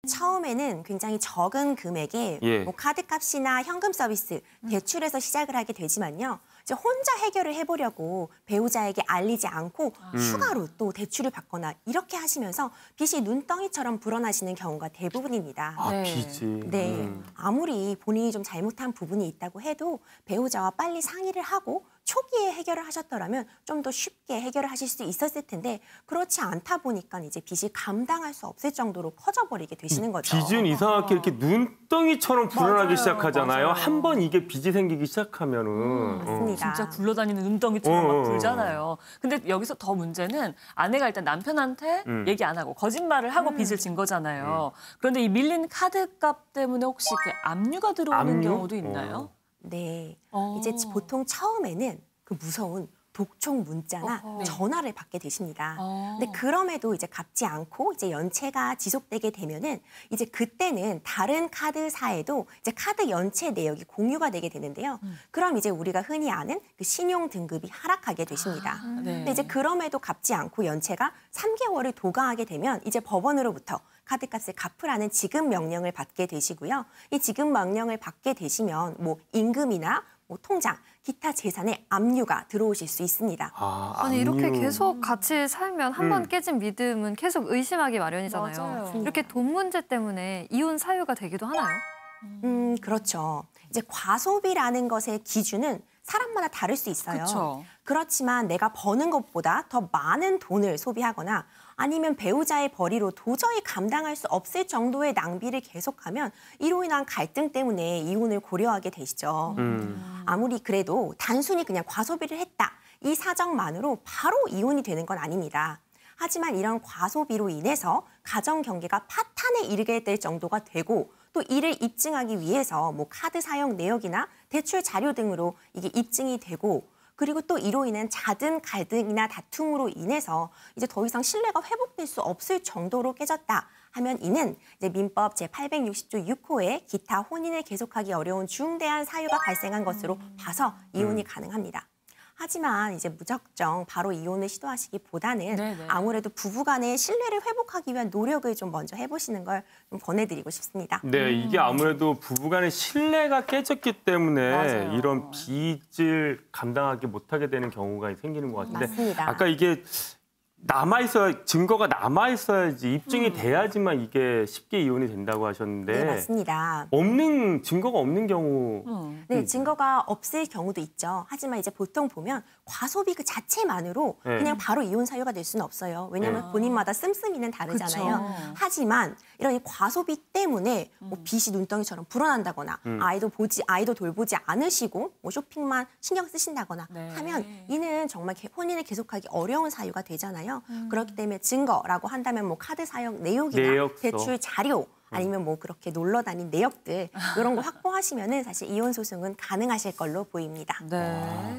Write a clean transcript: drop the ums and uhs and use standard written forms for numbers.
처음에는 굉장히 적은 금액의 예. 뭐 카드값이나 현금 서비스, 대출에서 시작을 하게 되지만요. 이제 혼자 해결을 해보려고 배우자에게 알리지 않고 추가로 또 대출을 받거나 이렇게 하시면서 빚이 눈덩이처럼 불어나시는 경우가 대부분입니다. 아, 네. 빚이. 네, 아무리 본인이 좀 잘못한 부분이 있다고 해도 배우자와 빨리 상의를 하고 초기에 해결을 하셨더라면 좀 더 쉽게 해결을 하실 수 있었을 텐데 그렇지 않다 보니까 이제 빚이 감당할 수 없을 정도로 커져버리게 되시는 거죠. 빚은 이상하게 이렇게 눈덩이처럼 불어나기 맞아요, 시작하잖아요. 맞아요. 한 번 이게 빚이 생기기 시작하면은. 맞습니다. 진짜 굴러다니는 눈덩이처럼 막 불잖아요. 근데 여기서 더 문제는 아내가 일단 남편한테 얘기 안 하고 거짓말을 하고 빚을 진 거잖아요. 그런데 이 밀린 카드값 때문에 혹시 이렇게 압류가 들어오는 압류? 경우도 있나요? 네, 어. 이제 보통 처음에는 그 무서운 독촉 문자나 어허. 전화를 받게 되십니다. 어. 근데 그럼에도 이제 갚지 않고 이제 연체가 지속되게 되면은 이제 그때는 다른 카드사에도 이제 카드 연체 내역이 공유가 되게 되는데요. 그럼 이제 우리가 흔히 아는 그 신용 등급이 하락하게 되십니다. 네. 근데 이제 그럼에도 갚지 않고 연체가 3개월을 도가하게 되면 이제 법원으로부터 카드값을 갚으라는 지급 명령을 받게 되시고요. 이 지급 명령을 받게 되시면 뭐 임금이나 뭐 통장, 기타 재산의 압류가 들어오실 수 있습니다. 아니 이렇게 압류. 계속 같이 살면 한 번 깨진 믿음은 계속 의심하기 마련이잖아요. 맞아요. 이렇게 돈 문제 때문에 이혼 사유가 되기도 하나요? 그렇죠. 이제 과소비라는 것의 기준은 사람마다 다를 수 있어요. 그쵸. 그렇지만 내가 버는 것보다 더 많은 돈을 소비하거나 아니면 배우자의 벌이로 도저히 감당할 수 없을 정도의 낭비를 계속하면 이로 인한 갈등 때문에 이혼을 고려하게 되시죠. 아무리 그래도 단순히 그냥 과소비를 했다. 이 사정만으로 바로 이혼이 되는 건 아닙니다. 하지만 이런 과소비로 인해서 가정 경계가 파탄에 이르게 될 정도가 되고 또 이를 입증하기 위해서 뭐 카드 사용 내역이나 대출 자료 등으로 이게 입증이 되고 그리고 또 이로 인한 잦은 갈등이나 다툼으로 인해서 이제 더 이상 신뢰가 회복될 수 없을 정도로 깨졌다 하면 이는 이제 민법 제860조 6호에 기타 혼인을 계속하기 어려운 중대한 사유가 발생한 것으로 봐서 이혼이 가능합니다. 하지만 이제 무작정 바로 이혼을 시도하시기보다는 네네. 아무래도 부부간의 신뢰를 회복하기 위한 노력을 좀 먼저 해보시는 걸 좀 권해드리고 싶습니다. 네, 이게 아무래도 부부간의 신뢰가 깨졌기 때문에 맞아요. 이런 빚을 감당하기 못하게 되는 경우가 생기는 것 같은데 맞습니다. 아까 이게 증거가 남아있어야지 입증이 돼야지만 이게 쉽게 이혼이 된다고 하셨는데 네, 맞습니다. 증거가 없는 경우 네, 증거가 없을 경우도 있죠. 하지만 이제 보통 보면 과소비 그 자체만으로 네. 그냥 바로 이혼 사유가 될 수는 없어요. 왜냐하면 본인마다 씀씀이는 다르잖아요. 그쵸. 하지만 이런 이 과소비 때문에 뭐 빚이 눈덩이처럼 불어난다거나 아이도 돌보지 않으시고 뭐 쇼핑만 신경 쓰신다거나 네. 하면 이는 정말 혼인을 계속하기 어려운 사유가 되잖아요. 그렇기 때문에 증거라고 한다면 뭐 카드 사용 내역이나 내역서. 대출 자료 아니면 뭐 그렇게 놀러 다닌 내역들 이런 거 확보하시면은 사실 이혼 소송은 가능하실 걸로 보입니다. 네.